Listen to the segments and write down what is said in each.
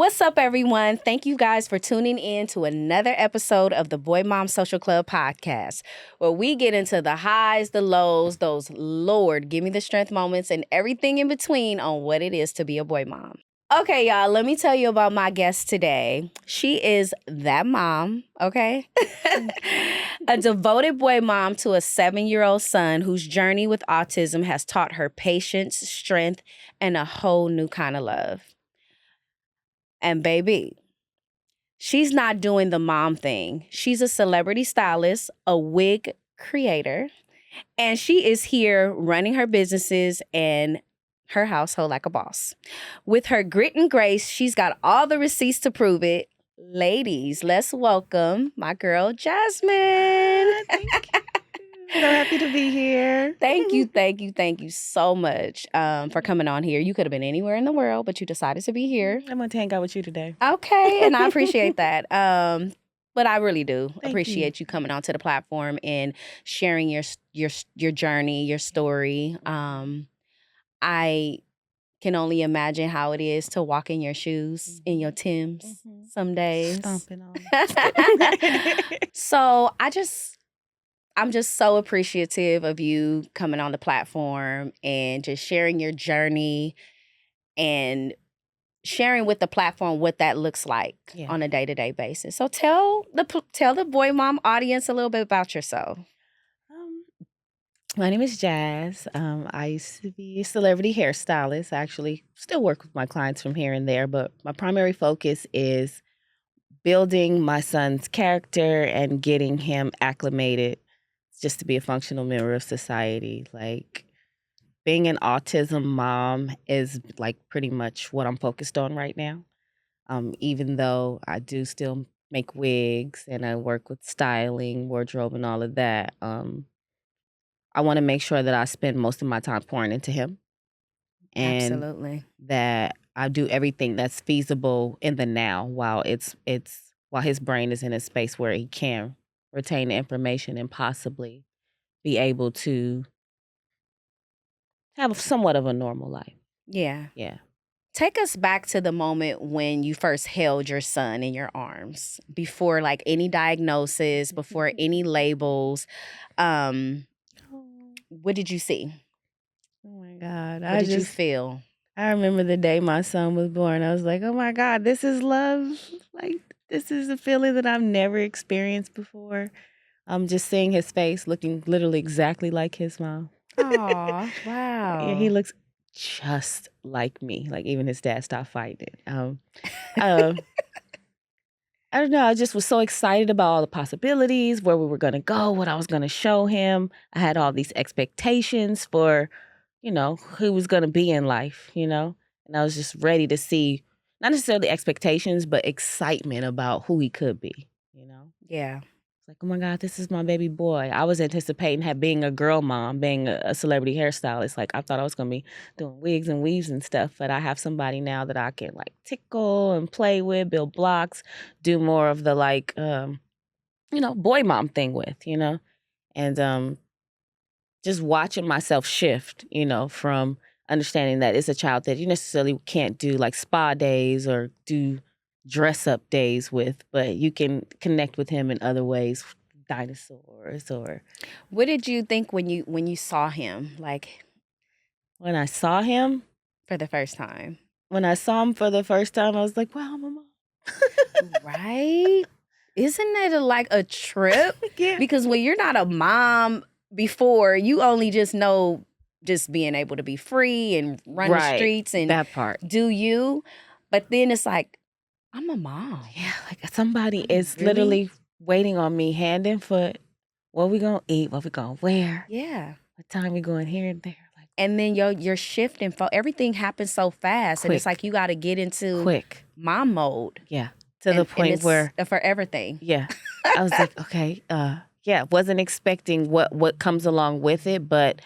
What's up, everyone? Thank you guys for tuning in to another episode of the Boymom Social Club podcast, where we get into the highs, the lows, those Lord, give me the strength moments, and everything in between on what it is to be a boy mom. Okay, y'all, let me tell you about my guest today. She is that mom, okay? A devoted boy mom to a 7-year-old son whose journey with autism has taught her patience, strength, and a whole new kind of love. And baby, she's not doing the mom thing. She's a celebrity stylist, a wig creator, and she is here running her businesses and her household like a boss. With her grit and grace, she's got all the receipts to prove it. Ladies, let's welcome my girl, Jasmine. Thank you. So happy to be here. Thank you so much for coming on here. You could have been anywhere in the world, but you decided to be here. I'm going to hang out with you today. Okay, and I appreciate that. But I really do Thank appreciate you coming onto the platform and sharing your journey, your story. I can only imagine how it is to walk in your shoes, in your Timbs some days. Stomping on. So I'm just so appreciative of you coming on the platform and just sharing your journey and sharing with the platform what that looks like on a day-to-day basis. So tell the Boy Mom audience a little bit about yourself. My name is Jazz. I used to be a celebrity hairstylist. I actually still work with my clients from here and there, but my primary focus is building my son's character and getting him acclimated just to be a functional member of society. Like, being an autism mom is like pretty much what I'm focused on right now. Even though I do still make wigs and I work with styling, wardrobe, and all of that. I want to make sure that I spend most of my time pouring into him. And Absolutely. that I do everything that's feasible in the now while while his brain is in a space where he can retain the information and possibly be able to have somewhat of a normal life. Yeah. Yeah. Take us back to the moment when you first held your son in your arms, before like any diagnosis, before any labels. What did you see? Oh my God. What did you feel? I remember the day my son was born. I was like, oh my God, this is love. Like, this is a feeling that I've never experienced before. Just seeing his face looking literally exactly like his mom. Aw, wow. Yeah, he looks just like me. Like, even his dad stopped fighting it. I don't know. I just was so excited about all the possibilities, where we were going to go, what I was going to show him. I had all these expectations for, who he was going to be in life, And I was just ready to see, not necessarily expectations, but excitement about who he could be. Yeah. It's like, oh my God, this is my baby boy. I was anticipating being a girl mom, being a celebrity hairstylist. Like, I thought I was going to be doing wigs and weaves and stuff, but I have somebody now that I can like tickle and play with, build blocks, do more of the like, boy mom thing with, and just watching myself shift, from understanding that it's a child that you necessarily can't do like spa days or do dress up days with, but you can connect with him in other ways, dinosaurs or. What did you think when you saw him, like When I saw him for the first time? When I saw him for the first time, I was like, wow, I'm a mom. Right? Isn't it like a trip? Yeah. Because when you're not a mom before, you only just know just being able to be free and run the streets and that part. do you. But then it's like, I'm a mom. Yeah, like somebody is really? literally waiting on me hand and foot. What we gonna eat? What we gonna wear? Yeah. What time we going here and there? Like, and then you're shifting. Everything happens so fast. And it's like you got to get into mom mode. Yeah. To the point it's where a forever thing. Yeah. I was like, okay, yeah, wasn't expecting what comes along with it, but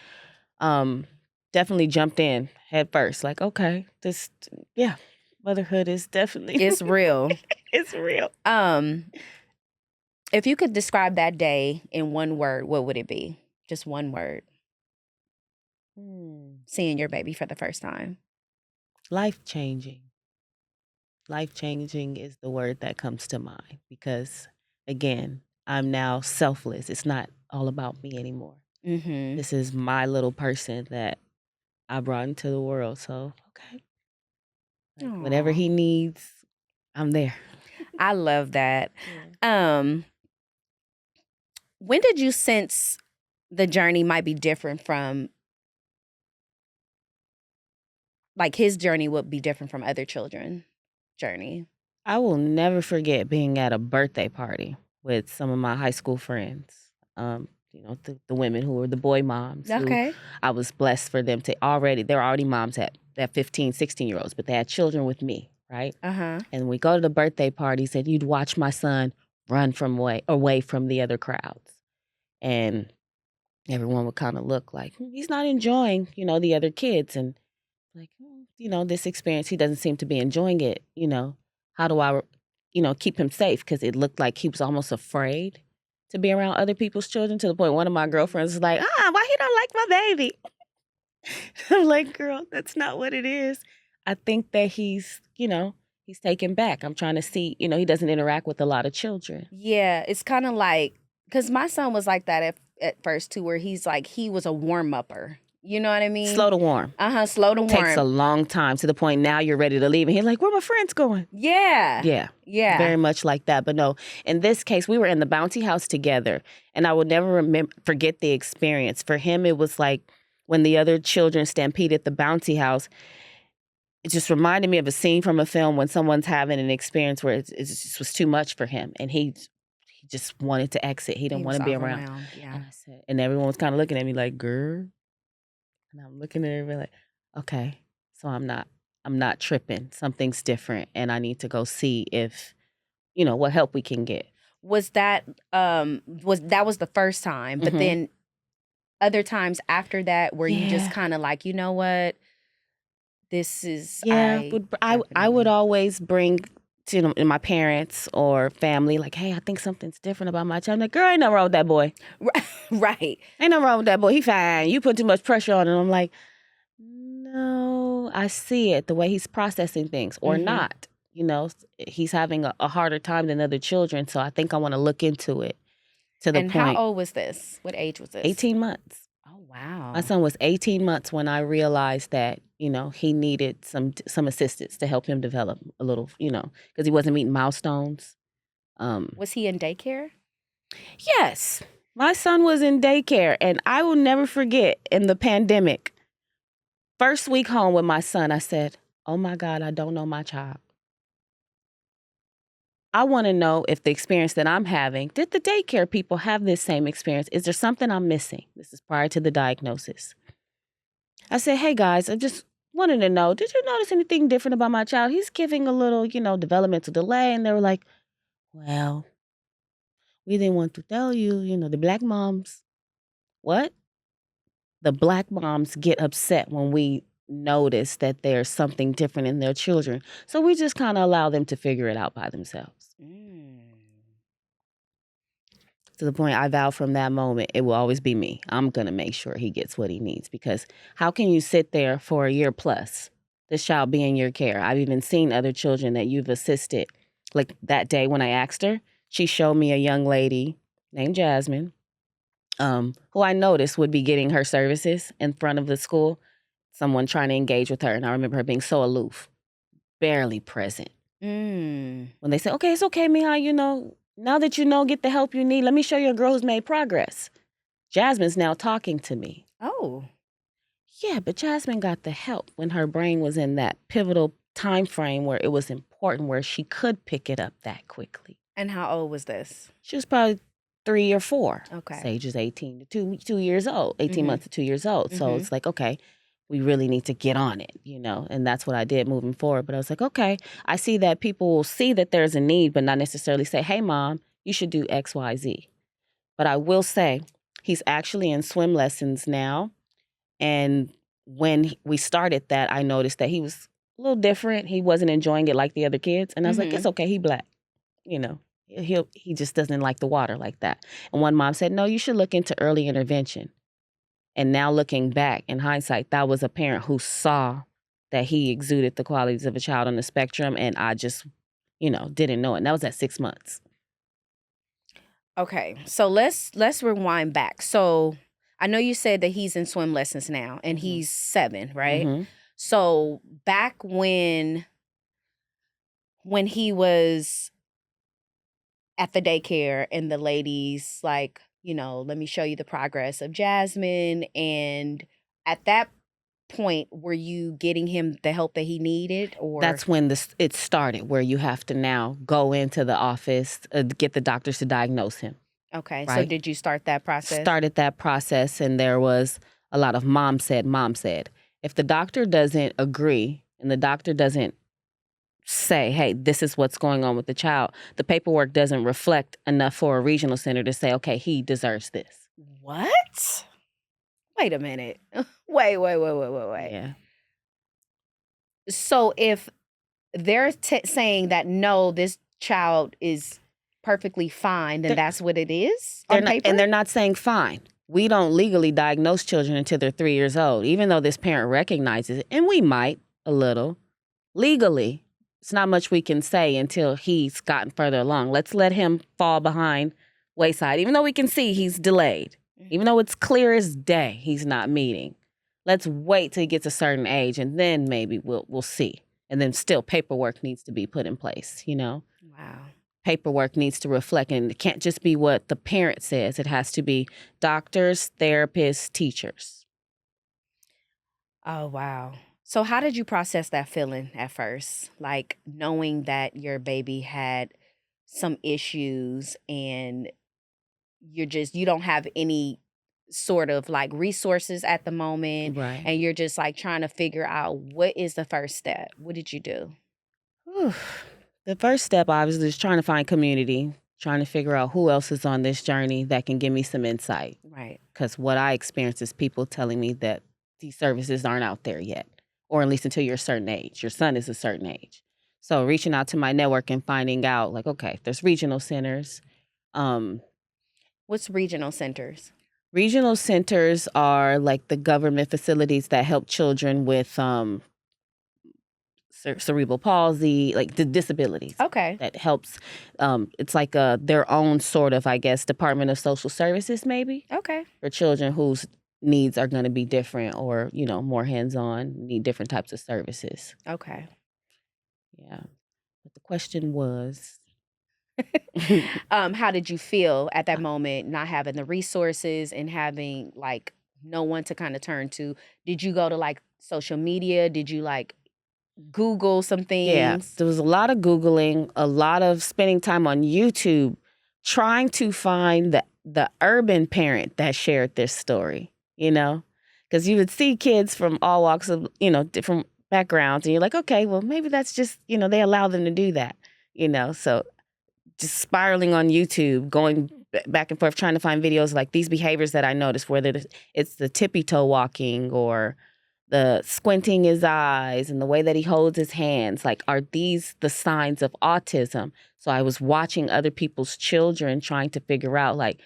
definitely jumped in head first. Like, okay, motherhood is definitely It's real. It's real. If you could describe that day in one word, what would it be? Just one word. Seeing your baby for the first time. Life-changing. Life-changing is the word that comes to mind because, again, I'm now selfless. It's not all about me anymore. Mm-hmm. This is my little person that I brought into the world. So, okay, like whatever Aw. he needs, I'm there. I love that. Yeah. When did you sense the journey might be different from, like his journey would be different from other children journey? I will never forget being at a birthday party with some of my high school friends. The women who were the boy moms who Okay. I was blessed for them to they're already moms at 15, 16-year-olds, but they had children with me, right? Uh-huh. And we go to the birthday parties and you'd watch my son run away from the other crowds. And everyone would kind of look like, he's not enjoying, the other kids. And like, this experience, he doesn't seem to be enjoying it. How do I, keep him safe? Because it looked like he was almost afraid to be around other people's children to the point one of my girlfriends was like, why he don't like my baby? I'm like, girl, that's not what it is. I think that he's taken back. I'm trying to see, he doesn't interact with a lot of children. Yeah, it's kind of like, because my son was like that at first too, where he's like, he was a warm-upper. You know what I mean? Slow to warm. Slow to warm. Takes a long time to the point now you're ready to leave. And he's like, where my friends going? Yeah. Yeah. Yeah. Very much like that. But no, in this case, we were in the bouncy house together. And I would never forget the experience. For him, it was like when the other children stampeded the bouncy house, it just reminded me of a scene from a film when someone's having an experience where it just was too much for him. And he just wanted to exit. He didn't want to be around. Yeah. And I said, and everyone was kind of looking at me like, girl. And I'm looking at everybody like, okay, so I'm not tripping. Something's different, and I need to go see if, what help we can get. Was that was the first time, but then other times after that where you just kind of like, you know what, this is I would always bring to my parents or family like, hey, I think something's different about my child. I'm like, girl, ain't nothing wrong with that boy. Right. Ain't nothing wrong with that boy. He fine. You put too much pressure on him. I'm like, no, I see it the way he's processing things or not. He's having a harder time than other children. So I think I want to look into it to the And point. how old was this? What age was this? 18 months. Oh, wow. My son was 18 months when I realized that, he needed some assistance to help him develop a little, because he wasn't meeting milestones. Was he in daycare? Yes. My son was in daycare, and I will never forget in the pandemic, first week home with my son, I said, oh my God, I don't know my child. I want to know if the experience that I'm having, did the daycare people have this same experience? Is there something I'm missing? This is prior to the diagnosis. I said, hey guys, I just wanted to know, did you notice anything different about my child? He's giving a little, developmental delay. And they were like, well, we didn't want to tell you, the black moms. What? The black moms get upset when we notice that there's something different in their children. So we just kind of allow them to figure it out by themselves. To the point I vow from that moment, it will always be me. I'm going to make sure he gets what he needs because how can you sit there for a year plus, this child be in your care? I've even seen other children that you've assisted. Like that day when I asked her, she showed me a young lady named Jasmine, who I noticed would be getting her services in front of the school, someone trying to engage with her. And I remember her being so aloof, barely present. When they say, okay, it's okay, Mihai, now that get the help you need, let me show you a girl who's made progress. Jasmine's now talking to me. Oh. Yeah, but Jasmine got the help when her brain was in that pivotal time frame where it was important, where she could pick it up that quickly. And how old was this? She was probably 3 or 4. Okay. Sage is 18 to 2 years old, 18 months to 2 years old. So it's like, okay, we really need to get on it, and that's what I did moving forward. But I was like, okay, I see that people will see that there's a need, but not necessarily say, hey, mom, you should do X, Y, Z. But I will say he's actually in swim lessons now. And when we started that, I noticed that he was a little different. He wasn't enjoying it like the other kids. And I was like, it's okay, he black, he just doesn't like the water like that. And one mom said, no, you should look into early intervention. And now looking back in hindsight, that was a parent who saw that he exuded the qualities of a child on the spectrum, and I just, didn't know it. And that was at 6 months. Okay, so let's rewind back. So I know you said that he's in swim lessons now, and he's 7, right? Mm-hmm. So back when he was at the daycare and the ladies like, let me show you the progress of Jasmine, and at that point, were you getting him the help that he needed, or That's when it started, where you have to now go into the office, get the doctors to diagnose him. okay? So Right. did you start that process? Started that process, and there was a lot of mom said. If the doctor doesn't agree and the doctor doesn't say, hey, this is what's going on with the child, the paperwork doesn't reflect enough for a regional center to say, okay, he deserves this. What? Wait a minute. Wait. Yeah. So if they're saying that no, this child is perfectly fine, then that's what it is on paper? And they're not saying fine. We don't legally diagnose children until they're 3 years old, even though this parent recognizes it, and we might a little. Legally, it's not much we can say until he's gotten further along. Let's let him fall behind wayside, even though we can see he's delayed, even though it's clear as day he's not meeting. Let's wait till he gets a certain age, and then maybe we'll see. And then still paperwork needs to be put in place, Wow. Paperwork needs to reflect, and it can't just be what the parent says. It has to be doctors, therapists, teachers. Oh, wow. So how did you process that feeling at first? Like knowing that your baby had some issues and you don't have any sort of like resources at the moment, Right. and you're just like trying to figure out what is the first step. What did you do? The first step, obviously, is trying to find community, trying to figure out who else is on this journey that can give me some insight. Right. Because what I experience is people telling me that these services aren't out there yet, or at least until you're a certain age. Your son is a certain age. So reaching out to my network and finding out, like, okay, there's regional centers. What's regional centers? Regional centers are like the government facilities that help children with cerebral palsy, like the disabilities. Okay. That helps. It's like their own sort of, I guess, Department of Social Services, maybe, Okay. for children whose needs are going to be different, or more hands-on, need different types of services. Okay. Yeah. But the question was, How did you feel at that moment, not having the resources and having like no one to kind of turn to? Did you go to like social media? Did you like Google some yeah, things? there was a lot of Googling, a lot of spending time on YouTube, trying to find the urban parent that shared this story, because you would see kids from all walks of, different backgrounds, and you're like, okay, well, maybe that's just, they allow them to do that, so just spiraling on YouTube, going back and forth, trying to find videos like these behaviors that I noticed, whether it's the tippy toe walking or the squinting his eyes and the way that he holds his hands. Like, are these the signs of autism? So I was watching other people's children, trying to figure out, like,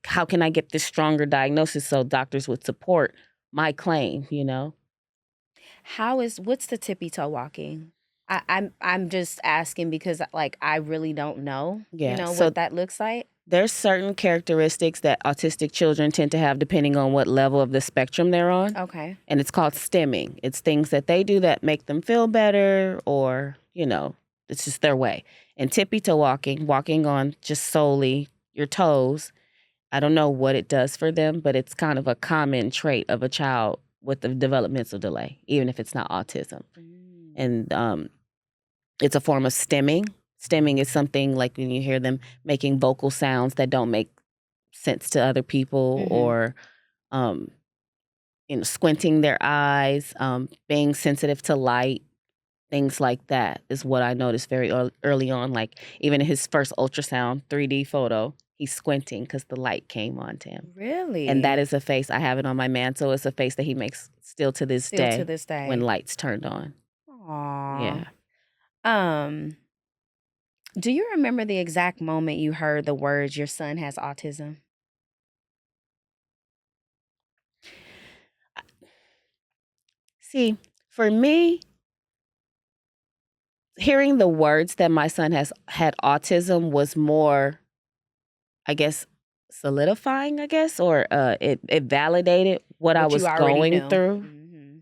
how can I get this stronger diagnosis so doctors would support my claim, What's the tippy toe walking? I'm just asking because like I really don't know, Yeah, so what that looks like. there's certain characteristics that autistic children tend to have depending on what level of the spectrum they're on. Okay. And it's called stemming. It's things that they do that make them feel better, or, it's just their way. And tippy toe walking on just solely your toes, I don't know what it does for them, but it's kind of a common trait of a child with a developmental delay, even if it's not autism. And it's a form of stemming. Stemming is something like when you hear them making vocal sounds that don't make sense to other people, or um, squinting their eyes, being sensitive to light, things like that is what I noticed very early on. Like, even in his first ultrasound 3D photo, he's squinting because the light came onto him. Really? And that is a face, I have it on my mantle. It's a face that he makes still to this day when lights turned on. Aw. Yeah. Do you remember the exact moment you heard the words "your son has autism"? See, For me, hearing the words that my son has had autism was more, I guess, solidifying, I guess, or it validated what I What you was already going knew. through.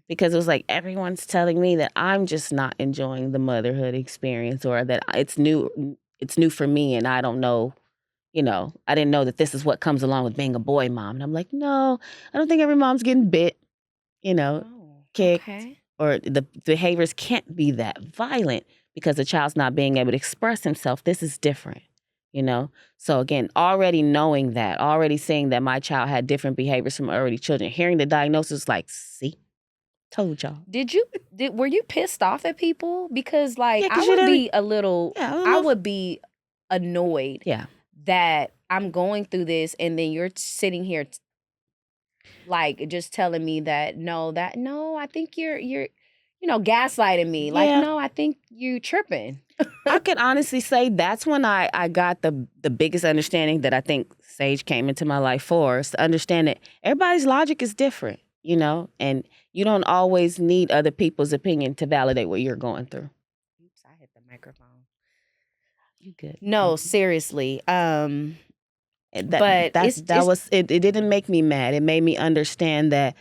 Because it was like everyone's telling me that I'm just not enjoying the motherhood experience, or that it's new for me, and I don't know, I didn't know that this is what comes along with being a boy mom. And I'm like, no, I don't think every mom's getting bit, Oh, kicked, okay. or the behaviors can't be that violent because the child's not being able to express himself. This is different, you know? So again, already knowing that, already seeing that my child had different behaviors from early children, hearing the diagnosis, like, see, told y'all. Were you pissed off at people? Because like Yeah, because you didn't, yeah, I don't I know. would be annoyed Yeah. that I'm going through this and then you're sitting here like just telling me that no, I think you're gaslighting me. Like, Yeah. no, I think you tripping. I could honestly say that's when I got the biggest understanding that I think Sage came into my life for, is to understand that everybody's logic is different, and you don't always need other people's opinion to validate what you're going through. Oops, I hit the microphone. You good? No, seriously. And But that was it. It didn't make me mad. It made me understand that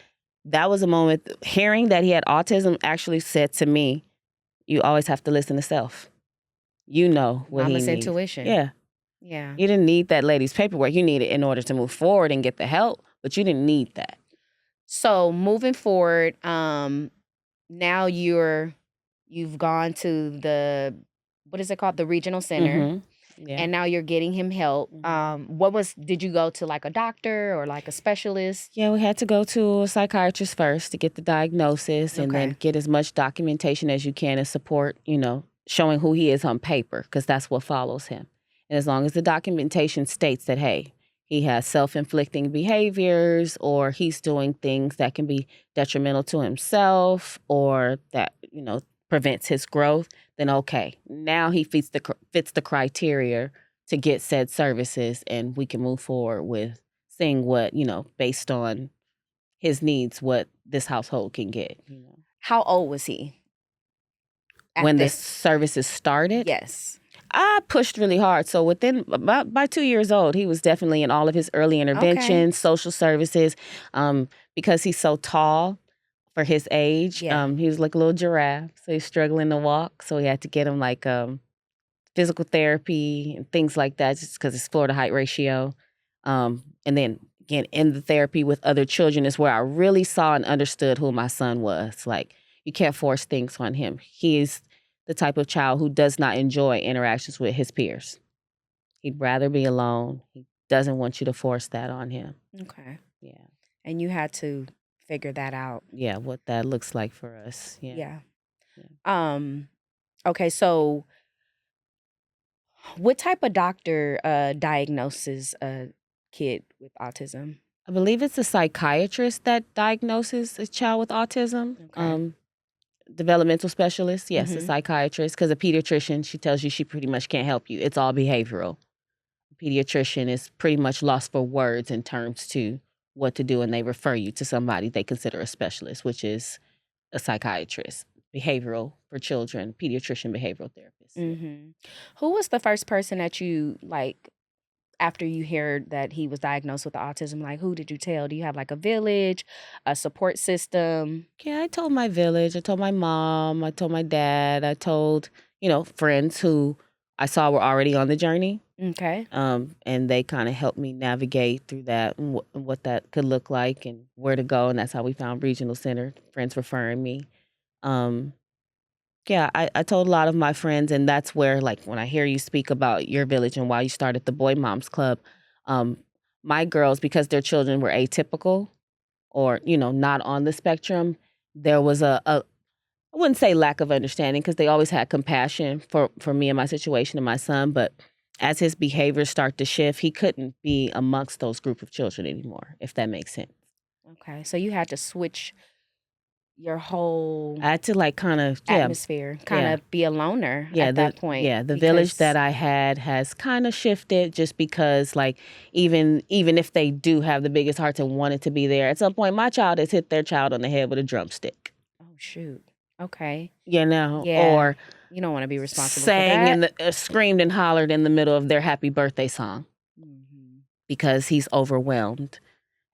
was a moment. Hearing that he had autism actually said to me, "You always have to listen to self. You know what he mama's needs." intuition. Yeah. Yeah. You didn't need that lady's paperwork. You needed it in order to move forward and get the help, but you didn't need that. So moving forward, now you've gone to the what is it called? The regional center. Yeah. And now you're getting him help. Did you go to like a doctor or like a specialist? Yeah, we had to go to a psychiatrist first to get the diagnosis and then Okay. get as much documentation as you can and support, showing who he is on paper, because that's what follows him. And as long as the documentation states that, hey, he has self-inflicting behaviors, or he's doing things that can be detrimental to himself, or that, prevents his growth, then okay. Now he fits the criteria to get said services, and we can move forward with seeing what, based on his needs, what this household can get. How old was he at When the this? services started, Yes. I pushed really hard. So within about by 2 years old, he was definitely in all of his early interventions, social services, because he's so tall for his age. Yeah. He was like a little giraffe, so he's struggling to walk. So we had to get him like physical therapy and things like that, just because it's floor to height ratio. And then again, in the therapy with other children is where I really saw and understood who my son was. Like, you can't force things on him. He is the type of child who does not enjoy interactions with his peers. He'd rather be alone. He doesn't want you to force that on him. Okay. Yeah. And you had to figure that out. Yeah, what that looks like for us. Yeah. Okay, so what type of doctor diagnoses a kid with autism? I believe it's a psychiatrist that diagnoses a child with autism. Okay. Developmental specialist, yes, a Mhm. psychiatrist, because a pediatrician, she tells you she pretty much can't help you. It's all behavioral. A pediatrician is pretty much lost for words in terms to what to do, and they refer you to somebody they consider a specialist, which is a psychiatrist. Behavioral for children, pediatrician, behavioral therapist. Yeah. Who was the first person that you like after you heard that he was diagnosed with autism? Like, who did you tell? Do you have like a village, a support system? Yeah, I told my village. I told my mom. I told my dad. I told, friends who I saw were already on the journey. Okay. And they kind of helped me navigate through that and what that could look like and where to go. And that's how we found Regional Center, friends referring me. Um, yeah, I told a lot of my friends, and that's where, like, when I hear you speak about your village and why you started the Boy Moms Club, um, my girls, because their children were atypical or, not on the spectrum, there was I wouldn't say lack of understanding, because they always had compassion for me and my situation and my son. But as his behaviors start to shift, he couldn't be amongst those group of children anymore, if that makes sense. Okay. So you had to switch your whole I had to kind of, atmosphere, kind of be a loner at that point. the village that I had has kind of shifted, just because, like, even if they do have the biggest hearts and wanted to be there, at some point my child has hit their child on the head with a drumstick. Oh shoot. Okay. you know, Yeah. or You don't want to be responsible for sang that. in the screamed and hollered in the middle of their happy birthday song Mhm. because he's overwhelmed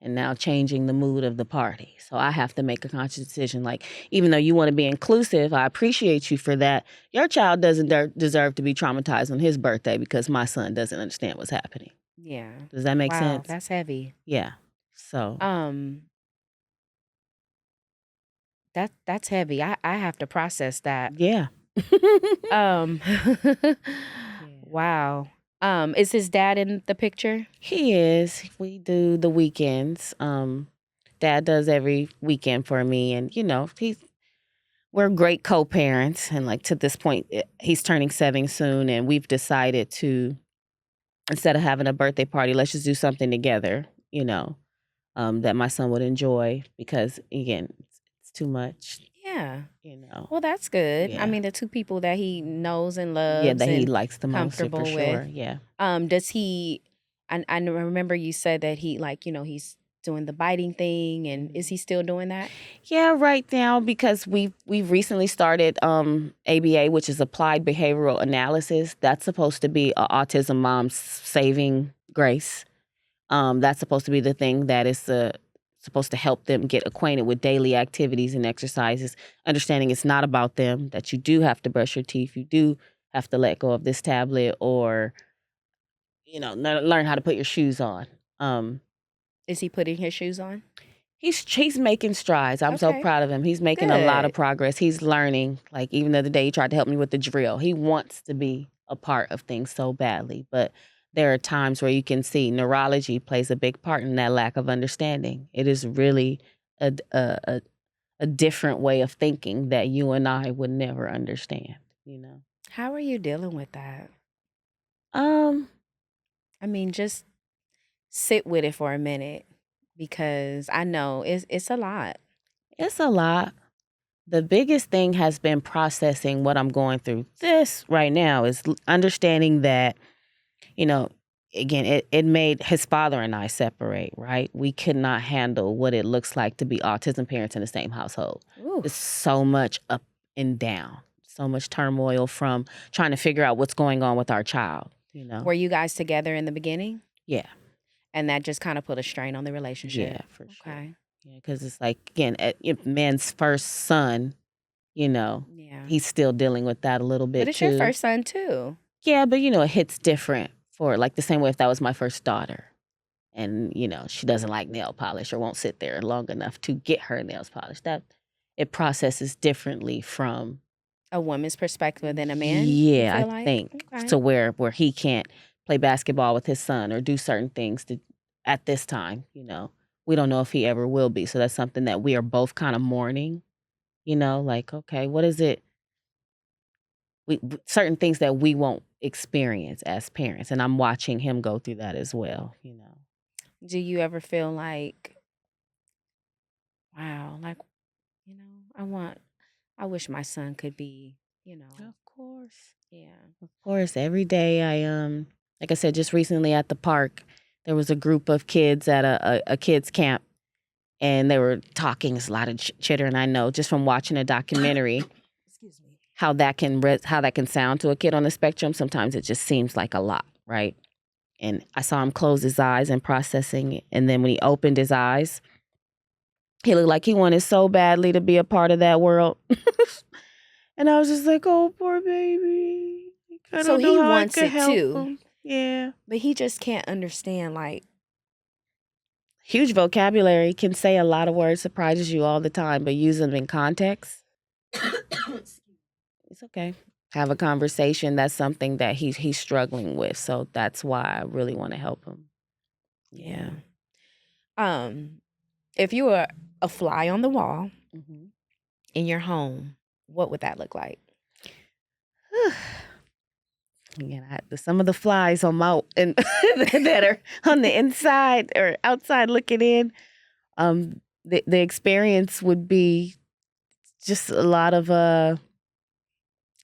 and now changing the mood of the party. So I have to make a conscious decision. Like, even though you want to be inclusive, I appreciate you for that. Your child doesn't deserve to be traumatized on his birthday because my son doesn't understand what's happening. Yeah. Does that make Wow, sense? that's heavy. Yeah. So, Um, that's heavy. I have to process that. yeah. Um, Yeah. wow. Is his dad in the picture? He is. We do the weekends. Dad does every weekend for me, and we're great co-parents. And like to this point, he's turning 7 soon, and we've decided to, instead of having a birthday party, let's just do something together. That my son would enjoy because again, it's too much. Yeah. You know. Well, that's good. I Yeah. mean, the two people that he knows and Yeah, loves that he and likes the most for comfortable with. sure. Yeah. Does he? I remember you said that he he's doing the biting thing, and is he still doing that? Yeah, right now because we've recently started ABA, which is applied behavioral analysis. That's supposed to be a autism mom's saving grace. That's supposed to be the thing that is supposed to help them get acquainted with daily activities and exercises, understanding it's not about them, that you do have to brush your teeth, you do have to let go of this tablet or learn how to put your shoes on. Um, Is he putting his shoes on? He's making strides. I'm so Okay, proud of him. He's making a lot of good. progress. He's learning. Like even the other day, he tried to help me with the drill. He wants to be a part of things so badly, but there are times where you can see neurology plays a big part in that lack of understanding. It is really a different way of thinking that you and I would never understand. You know. How are you dealing with that? Um, I mean, just sit with it for a minute because I know it's a lot. it's a lot. The biggest thing has been processing what I'm going through. This right now is understanding that you know, again, it made his father and I separate, right? We could not handle what it looks like to be autism parents in the same household. There's Oof. so much up and down, so much turmoil from trying to figure out what's going on with our child. Were you guys together in the beginning? Yeah, And that just kind of put a strain on the yeah, relationship. for sure. Okay. Yeah, because it's like, again, if man's first son, you know, Yeah. he's still dealing with that a little But bit it's your too. first son too. Yeah, but, it hits different for like the same way if that was my first daughter. And she doesn't like nail polish or won't sit there long enough to get her nails polished. That it processes differently from A woman's perspective than a man, you yeah, I feel like? think Okay. to where he can't play basketball with his son or do certain things at this time. We don't know if he ever will be. So that's something that we are both kind of mourning, like, okay, what is it? Certain things that we won't experience as parents. And I'm watching him go through that as well. Do you ever feel like, wow, like, you know, I wish my son could be, Of course. yeah. Of course, every day like I said, just recently at the park, there was a group of kids at a kids camp, and they were talking. It's a lot of chitter, and I know just from watching a documentary Excuse me. how how that can sound to a kid on the spectrum. Sometimes it just seems like a lot, right? And I saw him close his eyes and processing it, and then when he opened his eyes, he looked like he wanted so badly to be a part of that world. And I was just like, "Oh, poor baby. I So don't know he how I wants could it help too, him." Yeah. but he just can't understand like Huge vocabulary, can say a lot of words, surprises you all the time, but use them in context. It's okay. Have a conversation. That's something that he's struggling with. So that's why I really want to help him. yeah. Yeah. Um if you were a fly on the wall Hmm. in your home, what would that look like? Again, some of the flies on my and that are on the inside or outside looking in. The experience would be just a lot of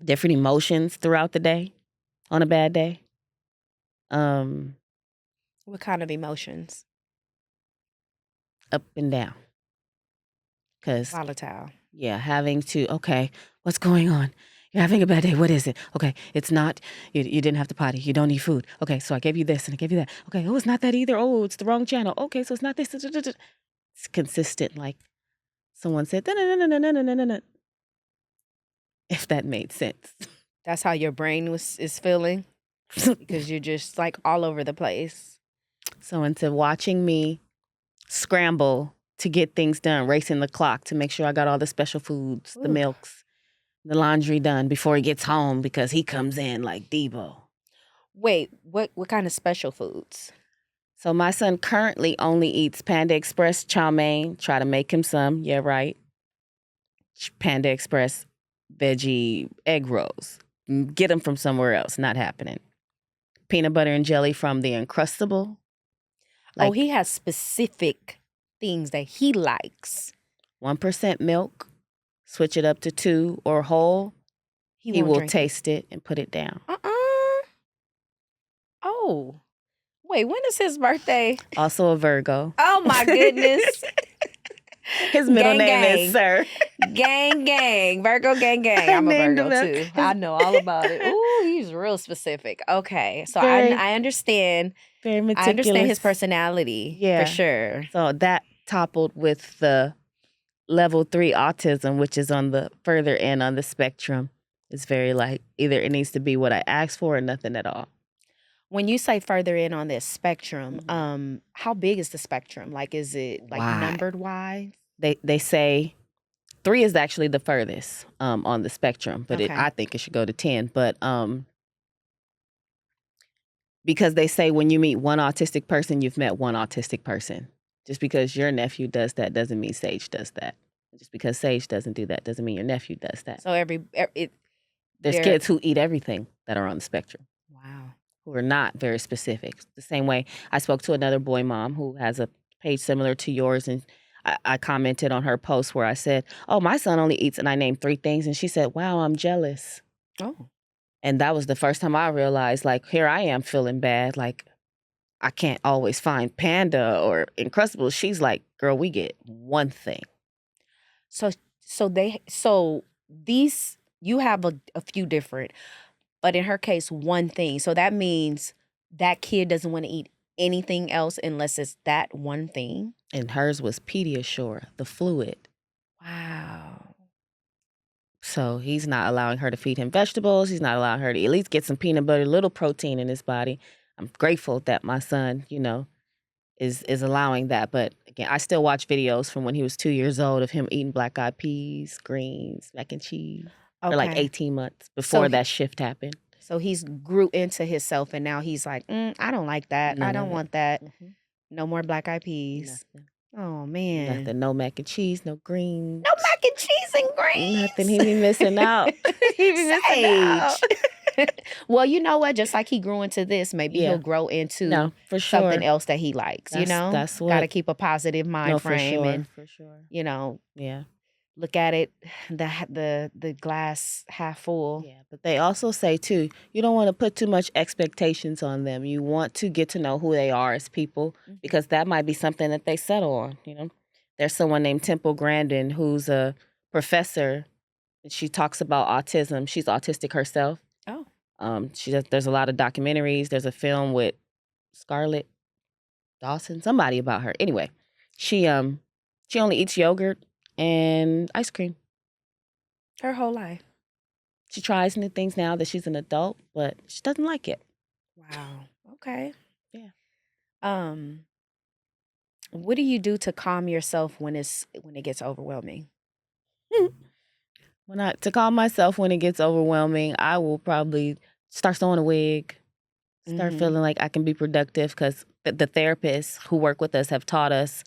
different emotions throughout the day on a bad day. Um, What kind of emotions? Up and down. Cause Volatile. Yeah, having to, okay, what's going on? You're having a bad day. What is it? Okay, it's not, you didn't have to potty. You don't need food. Okay, so I gave you this and I gave you that. Okay, oh, it's not that either. Oh, it's the wrong channel. Okay, so it's not this. It's consistent, like someone said, "Da-na-na-na-na-na-na-na-na," if that made sense. That's how your brain is feeling because you're just like all over the place. So instead of watching me scramble to get things done, racing the clock to make sure I got all the special foods, the Ooh. milks, the laundry done before he gets home because he comes in like Debo. Wait, what kind of special foods? So my son currently only eats Panda Express chow mein. Try to make him some. Yeah, right. Panda Express veggie egg rolls. Get them from somewhere else. Not happening. Peanut butter and jelly from the Uncrustable. Oh, he has specific things that he likes. 1% milk. Switch it up to 2 or whole. He won't will drink it. taste it and put it down. Oh, wait, when is his birthday? Also a Virgo. Oh my goodness. His middle Gang, name gang. is Sir. Gang. Virgo gang. I I'm a named Virgo him too. I know all about it. Ooh, he's real specific. Okay, so Very- I understand. Very I meticulous. understand his personality Yeah. for sure. So that toppled with the level 3 autism, which is on the further end on the spectrum, is very like either it needs to be what I asked for or nothing at all. When you say further in on this spectrum, Mhm. how big is the spectrum? Like, is it like Wide. numbered wise? They say 3 is actually the furthest on the spectrum, but Okay. I think it should go to 10. But because they say when you meet one autistic person, you've met one autistic person. Just because your nephew does that doesn't mean Sage does that. Just because Sage doesn't do that doesn't mean your nephew does that. So There's kids who eat everything that are on the spectrum. Wow. Who are not very specific. The same way I spoke to another boy mom who has a page similar to yours, and I commented on her post where I said, "Oh, my son only eats," and I named 3 things, and she said, "Wow, I'm jealous." Oh. And that was the first time I realized, like, here I am feeling bad, like I can't always find Panda or Uncrustables. She's like, "Girl, we get one thing." So these you have a few different, but in her case, one thing. So that means that kid doesn't want to eat anything else unless it's that one thing. And hers was Pediasure, the fluid. Wow. So he's not allowing her to feed him vegetables. He's not allowing her to at least get some peanut butter, a little protein in his body. I'm grateful that my son, is allowing that. But again, I still watch videos from when he was 2 years old of him eating black-eyed peas, greens, mac and cheese for like 18 months before that shift happened. So he's grew into himself, and now he's like, I don't like that. I don't want that. No more black-eyed peas. Nothing. Oh man. Nothing. No mac and cheese, no greens. No mac and cheese and greens. Nothing. He be missing out. He be missing out. Well, you know what? Just like he grew into this, maybe he'll grow into for sure. something else that he likes. That's what. Got to keep a positive mind frame, and for sure. Yeah, look at it the glass half full. Yeah, but they also say too, you don't want to put too much expectations on them. You want to get to know who they are as people, because that might be something that they settle on. There's someone named Temple Grandin who's a professor. She talks about autism. She's autistic herself. Oh. There's a lot of documentaries. There's a film with Scarlett Dawson, somebody about her. Anyway, she only eats yogurt and ice cream her whole life. She tries new things now that she's an adult, but she doesn't like it. Wow. Okay. Yeah. What do you do to calm yourself when it gets overwhelming? To calm myself when it gets overwhelming, I will probably start sewing a wig. Start feeling like I can be productive, because the therapists who work with us have taught us,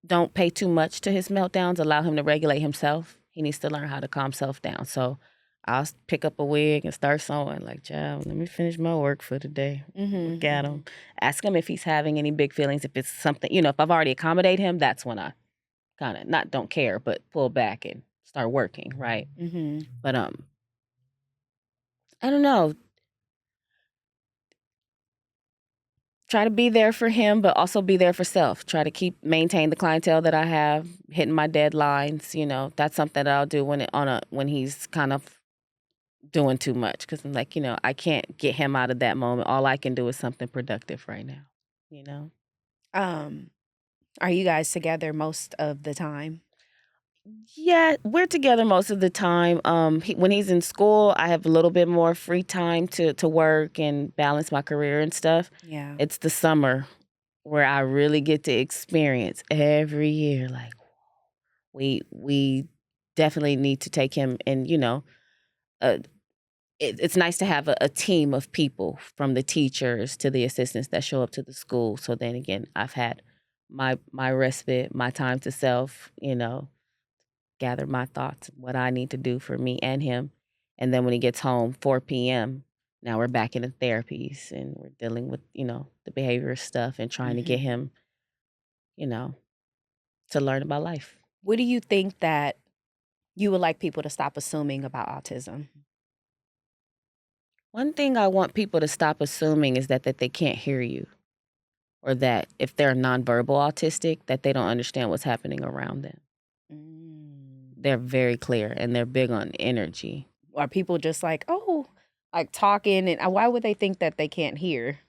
don't pay too much to his meltdowns. Allow him to regulate himself. He needs to learn how to calm himself down. So I'll pick up a wig and start sewing. Like, child, let me finish my work for the day. Look at him. Ask him if he's having any big feelings. If it's something, if I've already accommodated him, that's when I kind of don't care, but pull back and start working, right? But I don't know. try to be there for him, but also be there for self. Try to maintain the clientele that I have, hitting my deadlines. That's something that I'll do when he's kind of doing too much, because I'm like, I can't get him out of that moment. All I can do is something productive right now. Are you guys together most of the time? Yeah, we're together most of the time. When he's in school, I have a little bit more free time to work and balance my career and stuff. Yeah. It's the summer where I really get to experience every year. Like, we definitely need to take him, and it's nice to have a team of people, from the teachers to the assistants that show up to the school. So then again, I've had my respite, my time to self. Gather my thoughts, what I need to do for me and him. And then when he gets home, 4 p.m., now we're back into therapies, and we're dealing with, the behavior stuff, and trying to get him, to learn about life. What do you think that you would like people to stop assuming about autism? One thing I want people to stop assuming is that they can't hear you, or that if they're nonverbal autistic, that they don't understand what's happening around them. They're very clear, and they're big on energy. Are people just like, oh, like talking, and why would they think that they can't hear?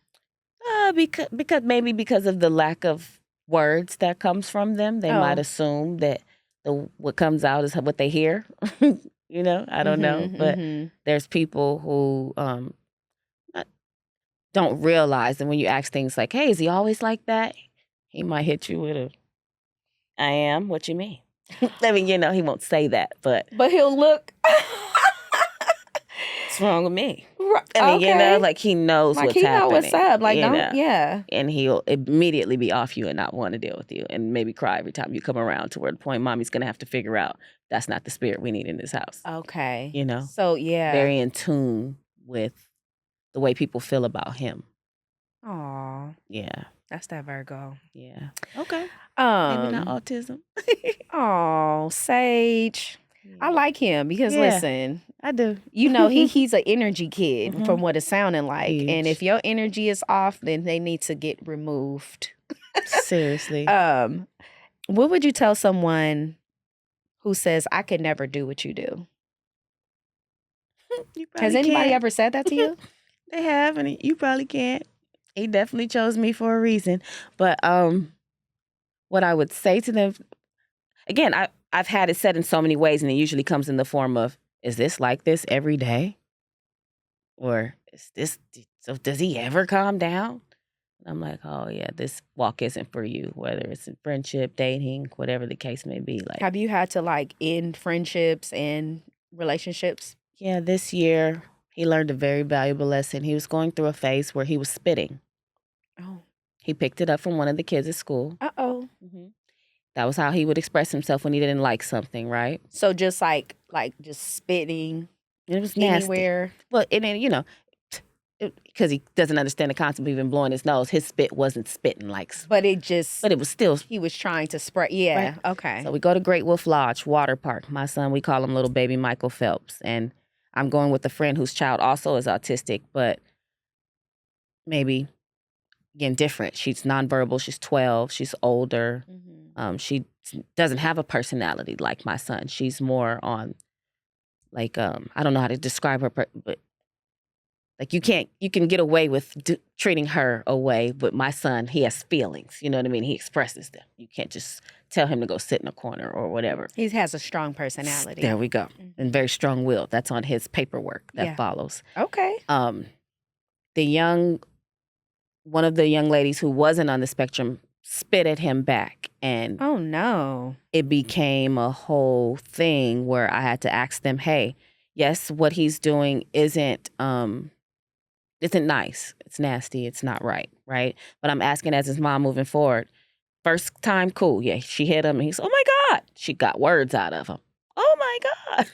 Because of the lack of words that comes from them, they might assume that what comes out is what they hear. I don't know, but there's people who don't realize, and when you ask things like, "Hey, is he always like that?" He might hit you with "I am." What you mean? I mean, he won't say that, but he'll look. What's wrong with me? I mean, like he knows like what's he happening. know what's up. Like, yeah. And he'll immediately be off you and not want to deal with you, and maybe cry every time you come around, to where the point mommy's going to have to figure out that's not the spirit we need in this house. Okay. So, yeah. Very in tune with the way people feel about him. Aw. Yeah. That's that Virgo. Yeah. Okay. Maybe not autism. Oh, Sage. Yeah. I like him because listen, I do. He's an energy kid from what it's sounding like. Huge. And if your energy is off, then they need to get removed. Seriously. What would you tell someone who says, I could never do what you do? Has anybody ever said that to you? They have, and you probably can't. He definitely chose me for a reason. But what I would say to them, again, I've had it said in so many ways, and it usually comes in the form of, is this like this every day? Or is this, so does he ever calm down? And I'm like, oh yeah, this walk isn't for you, whether it's in friendship, dating, whatever the case may be. Like, have you had to end friendships and relationships? Yeah, this year he learned a very valuable lesson. He was going through a phase where he was spitting. Oh. He picked it up from one of the kids at school. Uh-oh. That was how he would express himself when he didn't like something, right? So just like just spitting. It was nasty. Anywhere. Well, and then, because he doesn't understand the concept of even blowing his nose, his spit wasn't spitting like. But it was still. He was trying to spray. Yeah. Right. Okay. So we go to Great Wolf Lodge, water park. My son, we call him little baby Michael Phelps. And I'm going with a friend whose child also is autistic, but maybe, again, different. She's nonverbal. She's 12. She's older. She doesn't have a personality like my son. She's more on, like, I don't know how to describe her, but like you can get away with treating her away, but my son, he has feelings. You know what I mean? He expresses them. You can't just tell him to go sit in a corner or whatever. He has a strong personality. There we go. And very strong will. That's on his paperwork that follows. Okay. One of the young ladies who wasn't on the spectrum spit at him back, and oh no, it became a whole thing where I had to ask them, hey, yes, what he's doing isn't nice. It's nasty. It's not right. But I'm asking, as his mom, moving forward, first time, cool. Yeah, she hit him, and he's, oh my God. She got words out of him. Oh my God.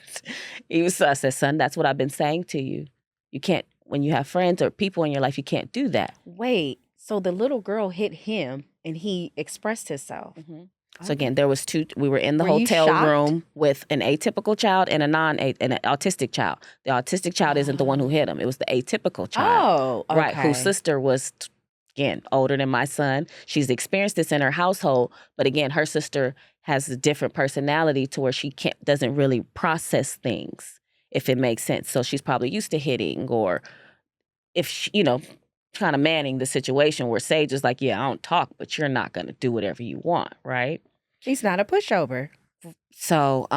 I said, son, that's what I've been saying to you. You can't, when you have friends or people in your life, you can't do that. Wait, so the little girl hit him and he expressed himself. So again, there was two. We were in the hotel room with an atypical child and an autistic child. The autistic child isn't the one who hit him. It was the atypical child. Oh, okay. Right, whose sister was again, older than my son. She's experienced this in her household, but again, her sister has a different personality to where she doesn't really process things, if it makes sense. So she's probably used to hitting, or if she, kind of manning the situation, where Sage is like, yeah, I don't talk, but you're not going to do whatever you want, right? He's not a pushover. So,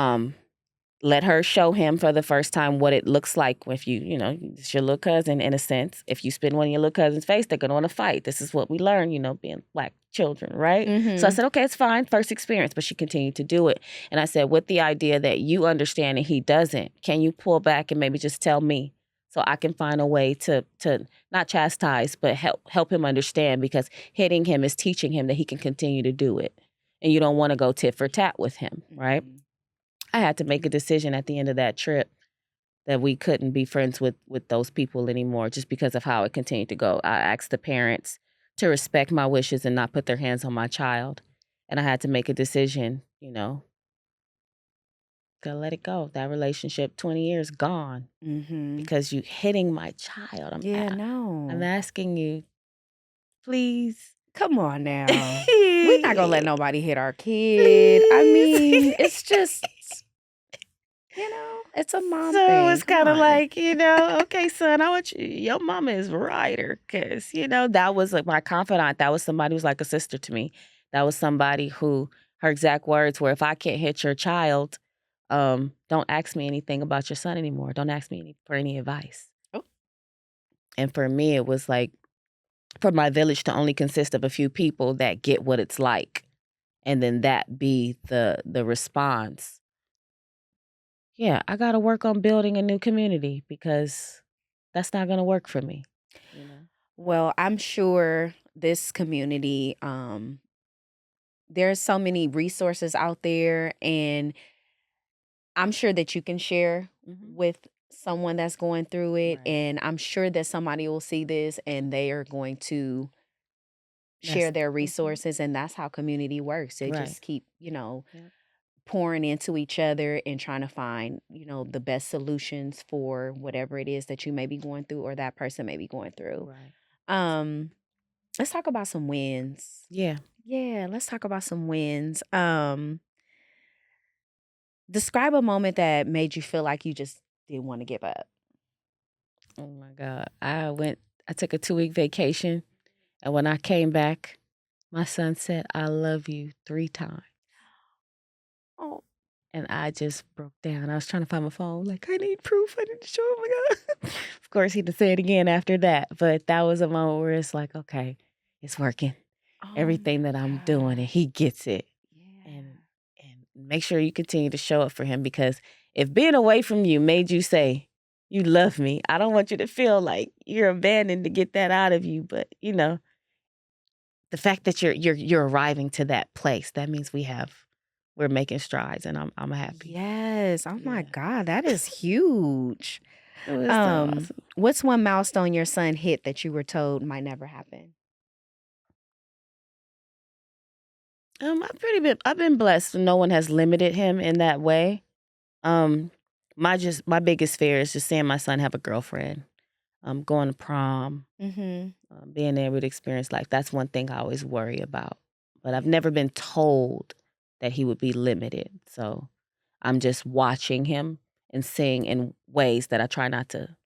let her show him for the first time what it looks like if it's your little cousin, in a sense. If you spit one of your little cousin's face, they're going to want to fight. This is what we learn, being Black children, right? So I said, okay, it's fine, first experience, but she continued to do it. And I said, with the idea that you understand and he doesn't, can you pull back and maybe just tell me so I can find a way to not chastise, but help him understand, because hitting him is teaching him that he can continue to do it. And you don't want to go tit for tat with him, right? I had to make a decision at the end of that trip that we couldn't be friends with those people anymore, just because of how it continued to go. I asked the parents to respect my wishes and not put their hands on my child. And I had to make a decision, gotta let it go. That relationship, 20 years gone, because you hitting my child. I'm asking you, please. Come on now. We're not gonna let nobody hit our kid. I mean, it's just, it's a mom thing. So it's kind of like, okay, son, I want you, your mama is right, because, that was like my confidant. That was somebody who was like a sister to me. That was somebody who, her exact words were, if I can't hit your child, don't ask me anything about your son anymore. Don't ask me for any advice. Oh. And for me, it was like, for my village to only consist of a few people that get what it's like, and then that be the response. Yeah, I got to work on building a new community, because that's not going to work for me. Well, I'm sure this community, there's so many resources out there, and I'm sure that you can share with someone that's going through it. Right. And I'm sure that somebody will see this and they are going to share their resources. And that's how community works. They just keep, pouring into each other and trying to find, the best solutions for whatever it is that you may be going through or that person may be going through. Right. Let's talk about some wins. Yeah. Yeah, let's talk about some wins. Describe a moment that made you feel like you just didn't want to give up. Oh my God. I took a 2-week vacation, and when I came back, my son said, I love you 3 times. Oh. And I just broke down. I was trying to find my phone, like, I need proof. I need to show him. Oh my God. Of course, he didn't say it again after that. But that was a moment where it's like, okay, it's working. Everything that I'm doing, and he gets it. Yeah. And make sure you continue to show up for him, because if being away from you made you say, you love me, I don't want you to feel like you're abandoned to get that out of you. But, the fact that you're arriving to that place, that means we're making strides, and I'm happy. Yes. Oh my God, that is huge. It was so awesome. What's one milestone your son hit that you were told might never happen? I've been blessed. No one has limited him in that way. My biggest fear is just seeing my son have a girlfriend, going to prom, being able to experience life. That's one thing I always worry about. But I've never been told that he would be limited. So I'm just watching him and seeing in ways that I try not to,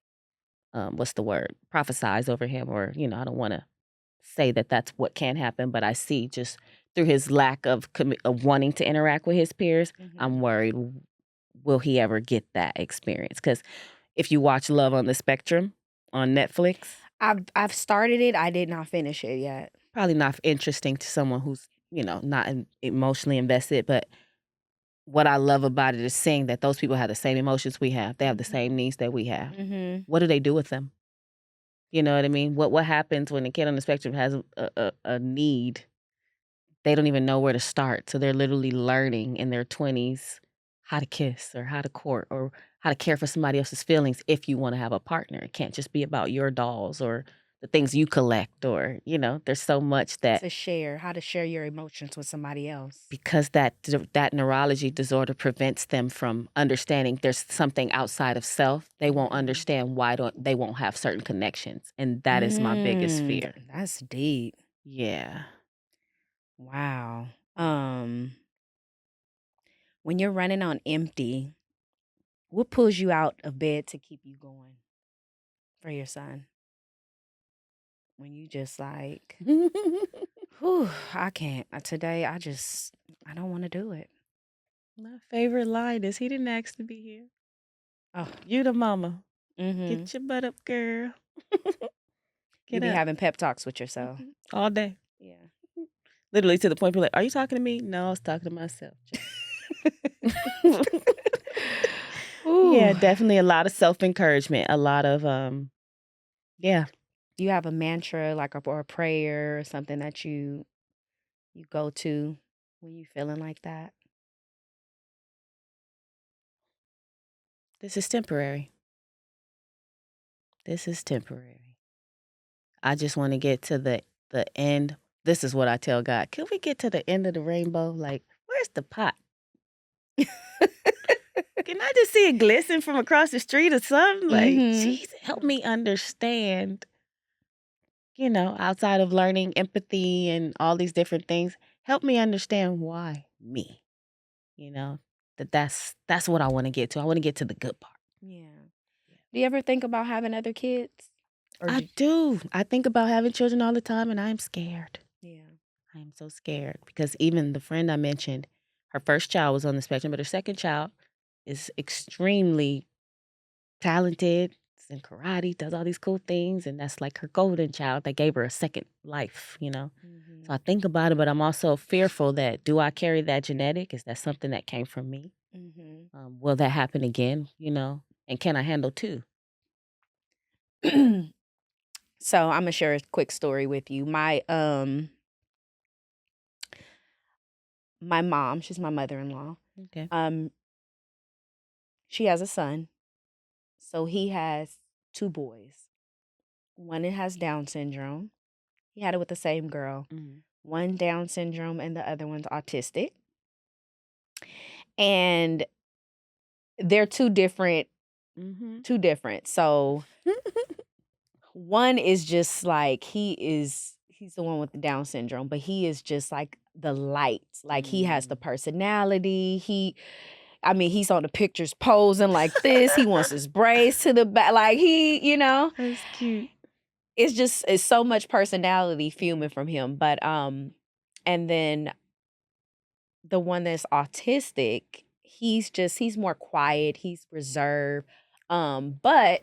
prophesize over him, or, I don't want to say that that's what can happen, but I see just through his lack of wanting to interact with his peers, I'm worried, will he ever get that experience? Because if you watch Love on the Spectrum on Netflix, I've started it. I did not finish it yet. probably not interesting to someone who's, not emotionally invested, but what I love about it is seeing that those people have the same emotions we have. They have the same needs that we have. What do they do with them? You know what I mean? What happens when a kid on the spectrum has a need? They don't even know where to start. So they're literally learning in their 20s how to kiss, or how to court, or how to care for somebody else's feelings if you want to have a partner. It can't just be about your dolls or the things you collect, or there's so much that How to share your emotions with somebody else. because that neurology disorder prevents them from understanding there's something outside of self. They won't understand why they won't have certain connections, and that is my biggest fear. That's deep. Yeah. Wow. When you're running on empty, what pulls you out of bed to keep you going for your son? When you just like, whew, I can't. Today, I don't want to do it. My favorite line is, "He didn't ask to be here. Oh, You the mama. mm-hmm. Get your butt up, girl." You Get be up. having pep talks with yourself. All day. Yeah. Literally to the point people are like, "Are you talking to me?" No, I was talking to myself. Yeah, definitely a lot of self-encouragement. A lot of yeah. Do you have a mantra or a prayer or something that you go to when you feeling like that? This is temporary. This is temporary. I just want to get to the end. This is what I tell God. Can we get to the end of the rainbow? Like, where's the pot? Can I just see it glisten from across the street or something? Like, Jesus, help me understand, outside of learning empathy and all these different things, help me understand why me. That's what I want to get to. I want to get to the good part. Yeah. Do you ever think about having other kids? I do. I think about having children all the time, and I am scared. Yeah. I am so scared because even the friend I mentioned, her first child was on the spectrum, but her second child is extremely talented, is in karate, does all these cool things, and that's like her golden child that gave her a second life. So I think about it, but I'm also fearful that, do I carry that genetic? Is that something that came from me? Will that happen again? And can I handle two? So I'm gonna share a quick story with you. My mom, she's my mother-in-law. Okay. She has a son. So he has two boys. One has Down syndrome. He had it with the same girl. One Down syndrome and the other one's autistic. And they're two different. So one is just like he's the one with the Down syndrome, but he is just like the light. Like he has the personality. He's on the pictures posing like this. He wants his braids to the back. Like That's cute. It's so much personality fuming from him. But and then the one that's autistic, he's more quiet, he's reserved. But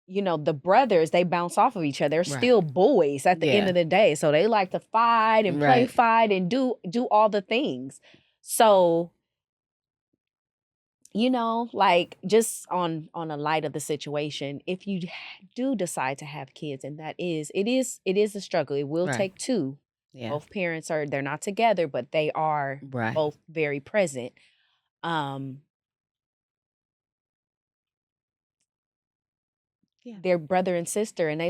the brothers, they bounce off of each other. They're still boys at the end of the day. So they like to fight and play fight and do all the things. So, like just on a light of the situation, if you do decide to have kids, and it is a struggle. It will take two. Yeah. Both parents they're not together, but they are both very present. They're brother and sister, and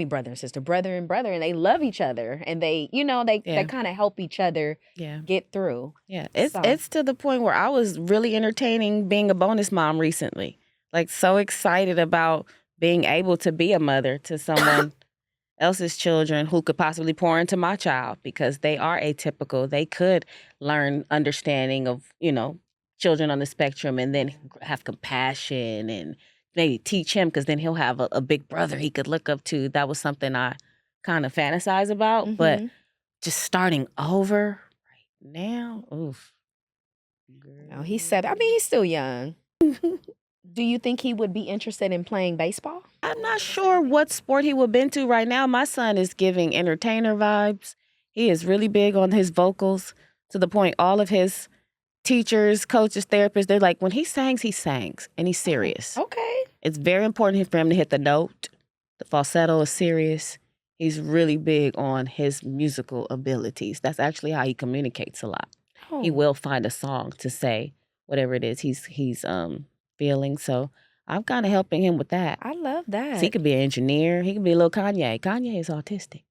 brother and sister, brother and brother, and they love each other, and they kind of help each other get through. Yeah, it's to the point where I was really entertaining being a bonus mom recently. Like, so excited about being able to be a mother to someone else's children who could possibly pour into my child, because they are atypical. They could learn understanding of, children on the spectrum, and then have compassion and maybe teach him, because then he'll have a big brother he could look up to. That was something I kind of fantasize about, but just starting over right now, oof. No, he's 7. He's still young. Do you think he would be interested in playing baseball? I'm not sure what sport he would be into right now. My son is giving entertainer vibes. He is really big on his vocals, to the point all of his teachers, coaches, therapists, they're like, when he sings, and he's serious. Okay. It's very important for him to hit the note. The falsetto is serious. He's really big on his musical abilities. That's actually how he communicates a lot. He will find a song to say whatever it is he's feeling. So I'm kind of helping him with that. I love 'Cause he that. could be an engineer. He could be a little Kanye. Kanye is autistic.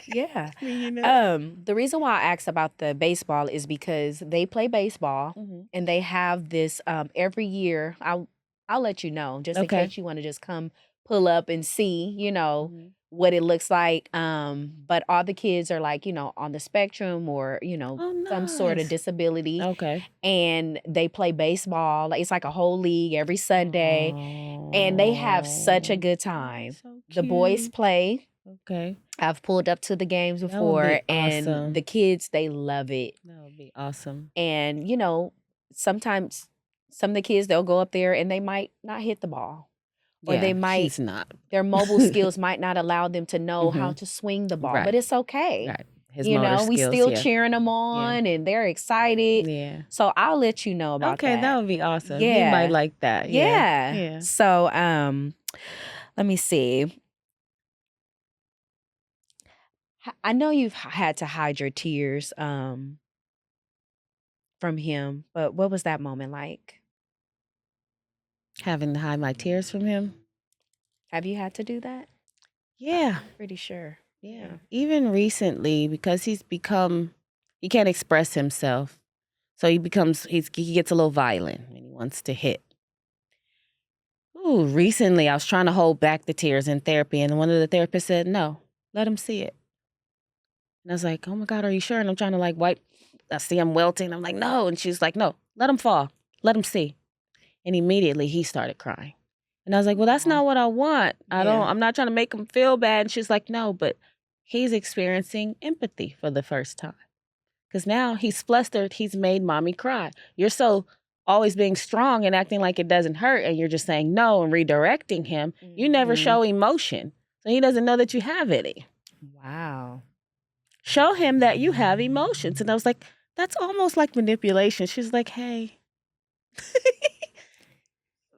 Yeah. I mean, you know. The reason why I asked about the baseball is because they play baseball Mhm. and they have this every year. I'll let you know just in Okay. case you want to just come pull up and see, Mhm. what it looks like. But all the kids are like, on the spectrum or, Oh, some sort of nice. disability, Okay. and they play baseball. Like it's like a whole league every Sunday, and they have such a Oh, good that's time. so The boys cute. play. Okay. I've pulled up to the games That would be before, and the awesome. kids, they love it. That would be awesome. And, sometimes some of the kids, they'll go up there and they might not hit the ball, or Yeah, he's not. their mobile skills might not allow them to know how Mhm. to swing the ball, but Right. it's okay. Right. His motor We skills, still yeah. cheering them Yeah. on and they're excited. Yeah. So I'll let you know about Okay, that that. would be awesome. He might Yeah. like that. Yeah. Yeah. Yeah. So, let me see. I know you've had to hide your tears from him, but what was that moment like? Having to hide my tears from him. Have you had to do that? Yeah. I'm pretty sure. Yeah. Yeah. Even recently, because he can't express himself. So he gets a little violent when he wants to hit. Ooh, recently I was trying to hold back the tears in therapy, and one of the therapists said, "No, let him see it." And I was like, "Oh my God, are you sure?" And I'm trying to like wipe. I see him welting. I'm like, "No," and she's like, "No, let him fall. Let him see." And immediately he started crying. And I was like, "Well, that's Aw. not what I want. Yeah. I'm not trying to make him feel bad." And she's like, "No, but he's experiencing empathy for the first time. Because now he's flustered. He's made mommy cry. You're so always being strong and acting like it doesn't hurt. And you're just saying no and redirecting him. You never Mhm. show emotion. So he doesn't know that you have any. Wow. Show him that you have emotions." And I was like, "That's almost like manipulation." She's like, "Hey."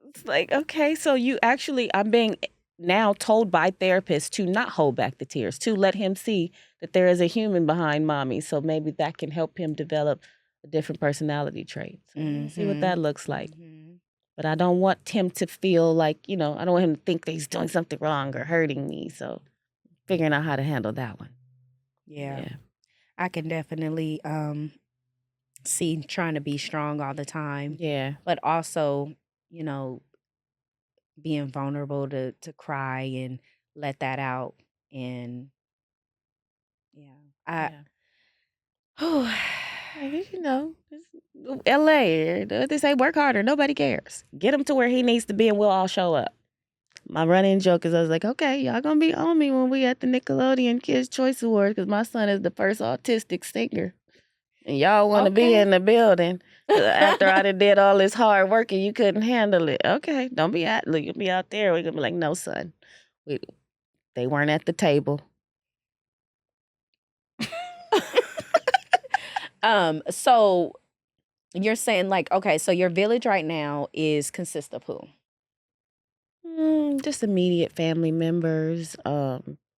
It's like, okay, so I'm being now told by therapists to not hold back the tears, to let him see that there is a human behind mommy. So maybe that can help him develop a different personality trait. So we'll see what that Mhm. looks like. Mhm. But I don't want him to feel like, I don't want him to think that he's doing something wrong or hurting me. So figuring out how to handle that one. Yeah. Yeah. I can definitely see trying to be strong all the time, Yeah. but also, you know, being vulnerable to cry and let that out. And yeah. I Yeah. Like, it's LA, they say work harder. Nobody cares. Get him to where he needs to be and we'll all show up. My running joke is I was like, okay, y'all gonna be on me when we at the Nickelodeon Kids Choice Awards because my son is the first autistic singer. And y'all want to be Okay. in the building after I did all this hard work and you couldn't handle it. Okay, don't be you'll be out there. We're gonna be like, no, son, we, they weren't at the table. So you're saying like, okay, so your village right now is consist of who? Just immediate family members,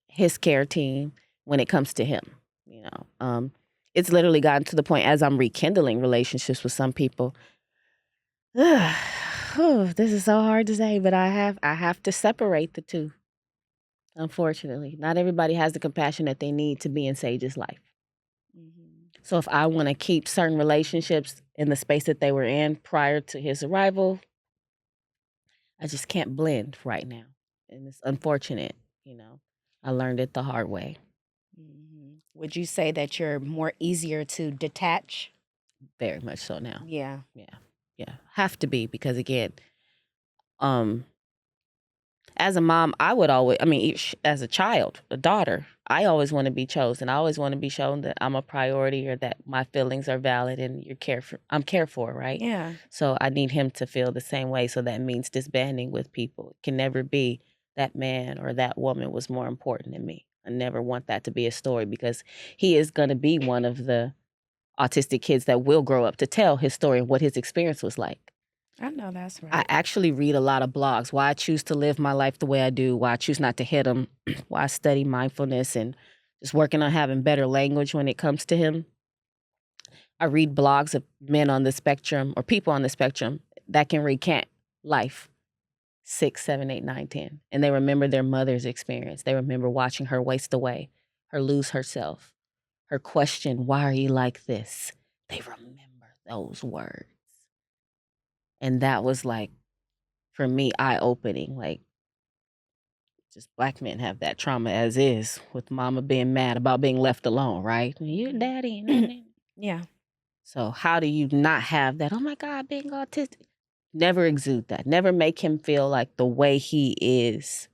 his care team when it comes to him. You know, it's literally gotten to the point as I'm rekindling relationships with some people. This is so hard to say, but I have to separate the two. Unfortunately, not everybody has the compassion that they need to be in Sage's life. Mhm. So if I want to keep certain relationships in the space that they were in prior to his arrival, I just can't blend right now. And it's unfortunate, you know. I learned it the hard way. Mhm. Would you say that you're more easier to detach? Very much so now. Yeah. Yeah. Yeah. Have to be because again, um, as a mom, I would always, I mean, as a child, a daughter, I always want to be chosen. I always want to be shown that I'm a priority or that my feelings are valid and I'm cared for, right? Yeah. So I need him to feel the same way. So that means disbanding with people. It can never be that man or that woman was more important than me. I never want that to be a story because he is going to be one of the autistic kids that will grow up to tell his story and what his experience was like. I know that's I right. actually read a lot of blogs, why I choose to live my life the way I do, why I choose not to hit him, why I study mindfulness and just working on having better language when it comes to him. I read blogs of men on the spectrum or people on the spectrum that can recant life 6, 7, 8, 9, 10. And they remember their mother's experience. They remember watching her waste away, her lose herself, her question, why are you like this? They remember those words. And that was like, for me, eye-opening. Like, just Black men have that trauma as is, with mama being mad about being left alone, right? Your daddy. Yeah. So how do you not have that? Oh my God, being autistic. Never exude that. Never make him feel like the way he is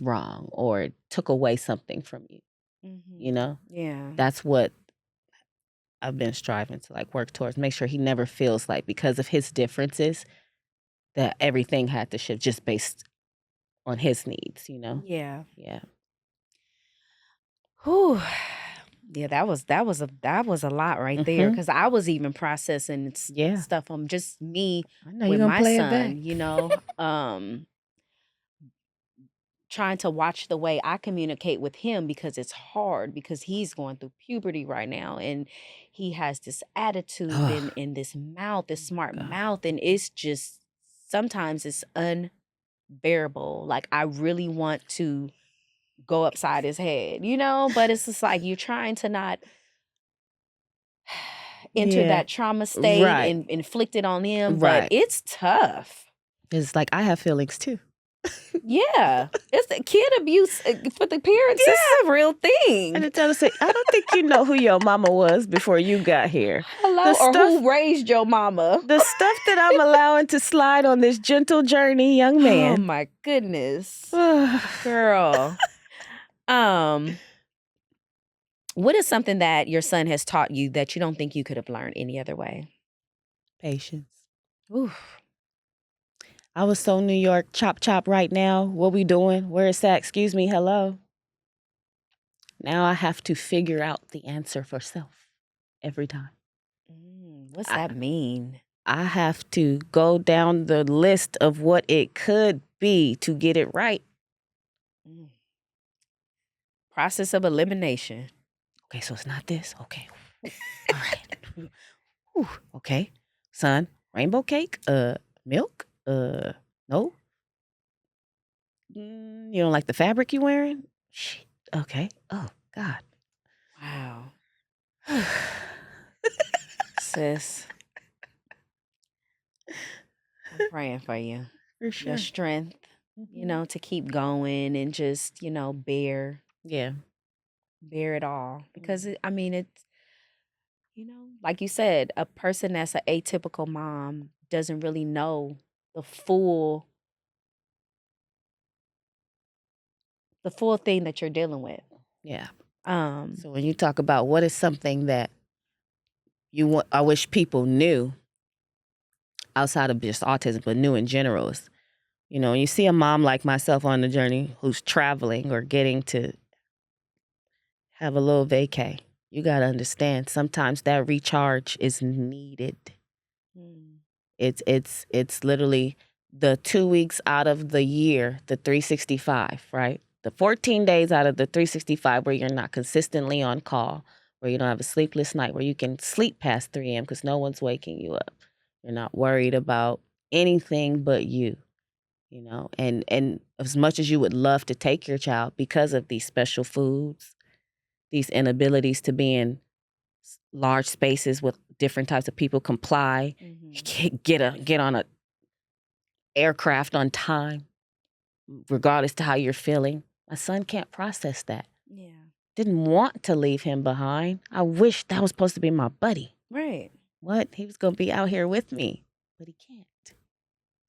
wrong or took away something from you. You know? Yeah. That's what I've been striving to like work towards. Make sure he never feels like because of his differences that everything had to shift just based on his needs, you know? Yeah. Yeah. Whew. Yeah, that was a lot right there Mhm. because I was even processing Yeah. stuff on just me I know you're with gonna my play it back. son, trying to watch the way I communicate with him because it's hard because he's going through puberty right now and he has this attitude Oh, and this mouth, this smart God. mouth, and it's just sometimes it's unbearable. Like I really want to go upside his head, but it's just like you're trying to not enter Yeah. that trauma state Right. and inflict it on him, but Right. it's tough. It's like I have feelings too. Yeah, it's the kid abuse for the parents. This is a real And thing. to tell us, I don't think you know who your mama was before you got here. Hello, or who raised your mama? The stuff that I'm allowing to slide on this gentle journey, young Oh man. my goodness, girl. What is something that your son has taught you that you don't think you could have learned any other way? Patience. Oof. I was so New York, chop chop right now. What we doing? Where is that? Excuse me, hello. Now I have to figure out the answer for self every time. What's I, that mean? I have to go down the list of what it could be to get it right. Mm. Process of elimination. Okay, so it's not this. Okay. All right. Whew. Okay. Son, rainbow cake, milk, no. You don't like the fabric you wearing? Shit. Okay. Oh, God. Wow. Sis, I'm praying for you. For Your sure. strength, Mhm. to keep going and just, Yeah. bear it all. Because it's, like you said, a person that's an atypical mom doesn't really know the full the full thing that you're dealing with. Yeah. Um, So when you talk about what is something that you want, I wish people knew outside of just autism, but knew in general is, when you see a mom like myself on the journey who's traveling or getting to have a little vacay, you got to understand sometimes that recharge is needed. mm, It's literally the 2 weeks out of the year, the 365, right? The 14 days out of the 365 where you're not consistently on call, where you don't have a sleepless night, where you can sleep past 3 a.m. because no one's waking you up. You're not worried about anything but you. And as much as you would love to take your child because of these special foods, these inabilities to be in large spaces with different types of people, comply, get on a aircraft on time, regardless to how you're feeling. My son can't process that. yeah. Didn't want to leave him behind. I wish that was supposed to be my buddy. Right. What? He was going to be out here with me, but he can't.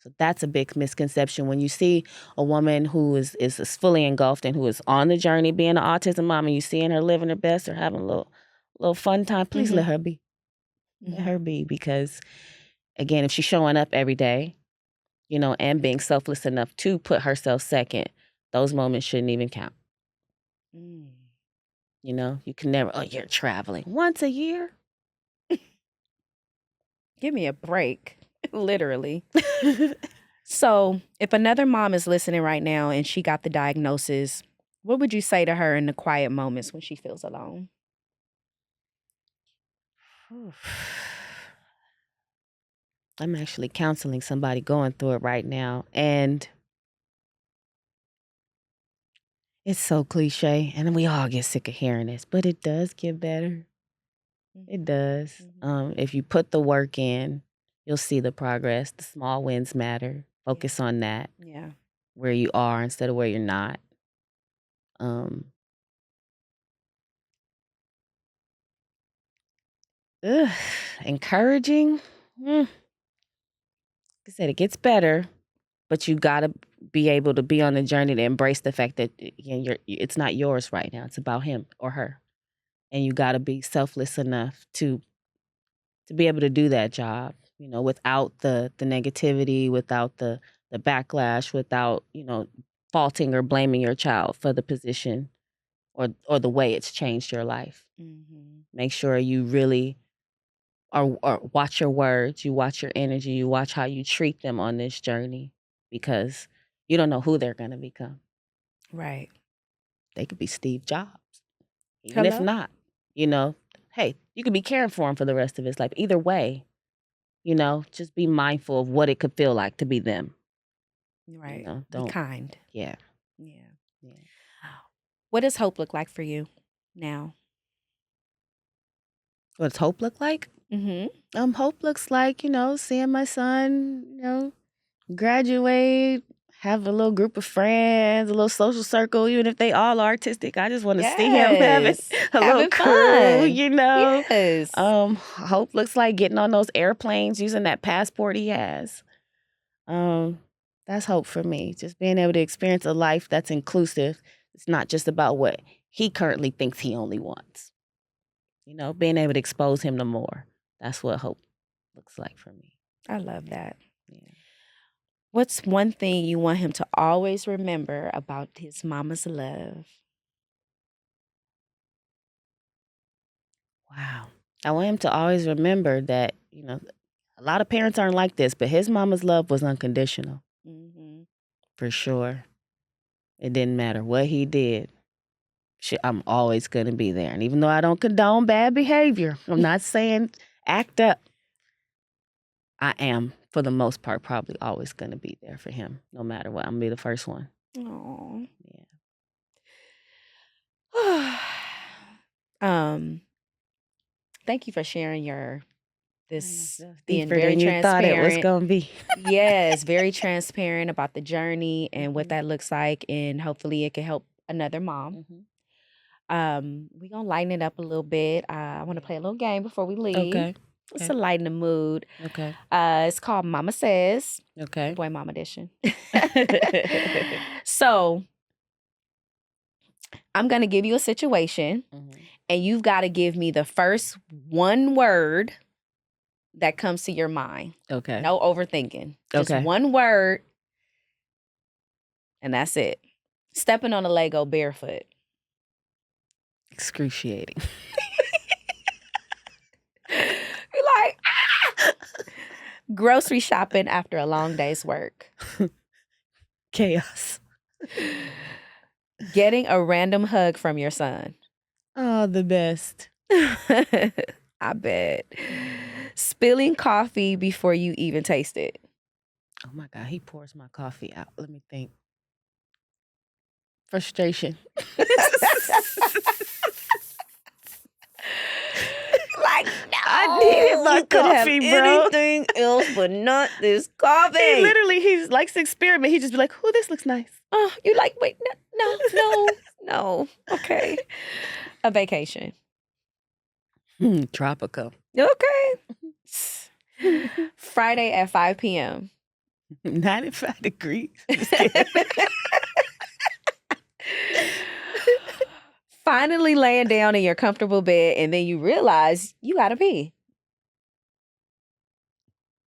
So that's a big misconception when you see a woman who is fully engulfed and who is on the journey being an autism mom, and you seeing her living her best or having a little fun time. Please let her be. Let her be, because again, if she's showing up every day, and being selfless enough to put herself second, those moments shouldn't even count. Mm. You can never, oh, you're traveling once a year. Give me a break, literally. So, if another mom is listening right now and she got the diagnosis, what would you say to her in the quiet moments when she feels alone? I'm actually counseling somebody going through it right now. And It's so cliche, and we all get sick of hearing this, but it does get better. It does. If you put the work in, you'll see the progress. The small wins matter. Focus on that. Yeah. Where you are instead of where you're not. Um, Encouraging. Like I said, it gets better, but you gotta be able to be on the journey to embrace the fact that it's not yours right now. It's about him or her, and you gotta be selfless enough to be able to do that job. Without the negativity, without the backlash, without faulting or blaming your child for the position or the way it's changed your life. Make sure you really or watch your words, you watch your energy, you watch how you treat them on this journey, because you don't know who they're going to become. Right. They could be Steve Jobs. Even if not, hey, you could be caring for him for the rest of his life. Either way, just be mindful of what it could feel like to be them. Right. Don't be kind. Yeah. Yeah. What does hope look like for you now? What does hope look like? Hope looks like, seeing my son, graduate, have a little group of friends, a little social circle, even if they all are artistic. I just want to see him having a little crew, Yes. Hope looks like getting on those airplanes, using that passport he has. That's hope for me. Just being able to experience a life that's inclusive. It's not just about what he currently thinks he only wants. Being able to expose him to more. That's what hope looks like for me. I love that. Yeah. What's one thing you want him to always remember about his mama's love? Wow. I want him to always remember that, a lot of parents aren't like this, but his mama's love was unconditional. For sure. It didn't matter what he did. I'm always going to be there. And even though I don't condone bad behavior, I'm not saying act up. I am, for the most part, probably always going to be there for him, no matter what. I'm going to be the first one. Oh. Yeah. Thank you for sharing this being deeper very than you transparent. thought it was going to be. Yes, very transparent about the journey and what that looks like, and hopefully it can help another mom. We're going to lighten it up a little bit. I want to play a little game before we leave. Okay. It's to lighten the mood. Okay. It's called Mama Says. Okay. Boy Mom edition. So I'm going to give you a situation, and you've got to give me the first one word that comes to your mind. Okay. No overthinking. Just Okay. one word, and that's it. Stepping on a Lego barefoot. Excruciating. You're like, ah! Grocery shopping after a long day's work. Chaos. Getting a random hug from your son. Oh, the best. I bet. Spilling coffee before you even taste it. Oh my God, he pours my coffee out. Let me think. Frustration. Like, no, I needed my coffee, bro. Anything else but not this coffee. He likes to experiment. He just be like, "Oh, this looks nice." Oh, you like, wait, no. Okay. A vacation. Tropical. Okay. Friday at 5 p.m. 95 degrees. Finally laying down in your comfortable bed, and then you realize you gotta pee.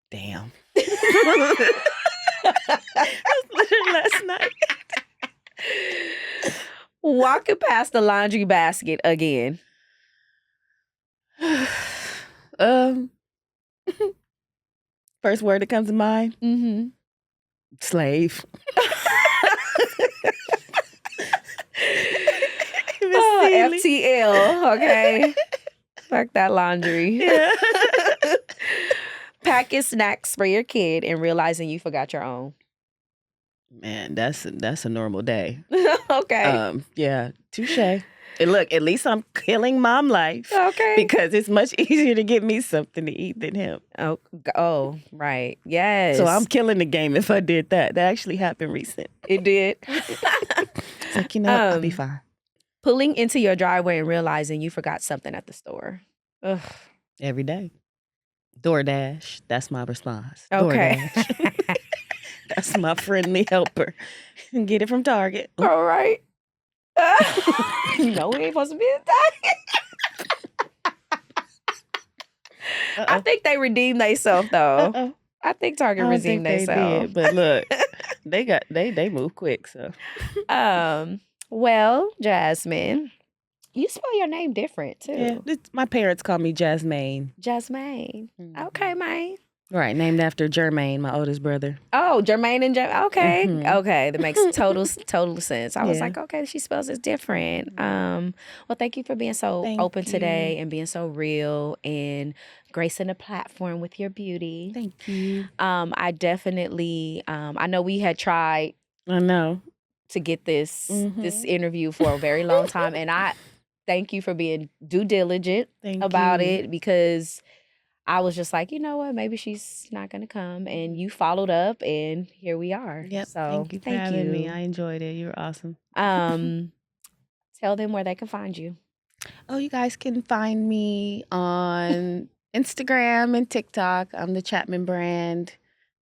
Damn. That was literally last night. Walking past the laundry basket again. First word that comes to mind? Slave. FTL, okay. Fuck that laundry. Yeah. Packing snacks for your kid and realizing you forgot your own. Man, that's a normal day. Okay. Yeah, touche. And look, at least I'm killing mom life Okay. because it's much easier to get me something to eat than him. Oh, right. Yes. So I'm killing the game if I did that. That actually happened recent. It did. It's like, I'll be fine. Pulling into your driveway and realizing you forgot something at the store. Ugh. Every day. DoorDash. That's my response. Okay. DoorDash. That's my friendly helper. Get it from Target. All right. We ain't supposed to be in Target. I think they redeemed themselves though. I think Target redeemed themselves. But look, they move quick. So, well, Jasmine, you spell your name different too. Yeah, my parents call me Jasmine. Jasmine. Okay, man. Right, named after Jermaine, my oldest brother. Oh, Jermaine and Okay, okay, that makes total sense. I was like, okay, she spells it different. Well, thank you for being so open today and being so real and gracing the platform with your beauty. Thank you. I definitely, I know we had tried. I know to get this interview for a very long time, and I thank you for being due diligent about it because I was just like, you know what, maybe she's not going to come. And you followed up and here we are. Yep. So thank you for having me. I enjoyed it. You're awesome. Tell them where they can find you. Oh, you guys can find me on Instagram and TikTok. I'm the Chapman brand.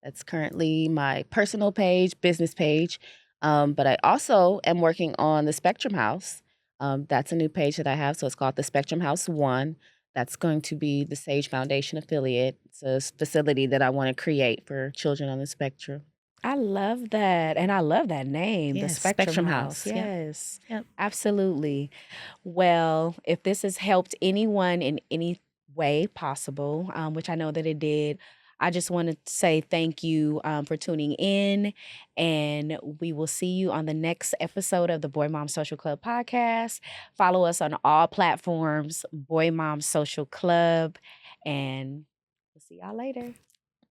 That's currently my personal page, business page. But I also am working on the Spectrum House. That's a new page that I have. So it's called the Spectrum House 1. That's going to be the Sage Foundation affiliate. It's a facility that I want to create for children on the spectrum. I love that. And I love that name, Yes, the Spectrum House. Yes, absolutely. Well, if this has helped anyone in any way possible, which I know that it did, I just want to say thank you for tuning in, and we will see you on the next episode of the Boymom Social Club podcast. Follow us on all platforms, Boymom Social Club, and we'll see y'all later.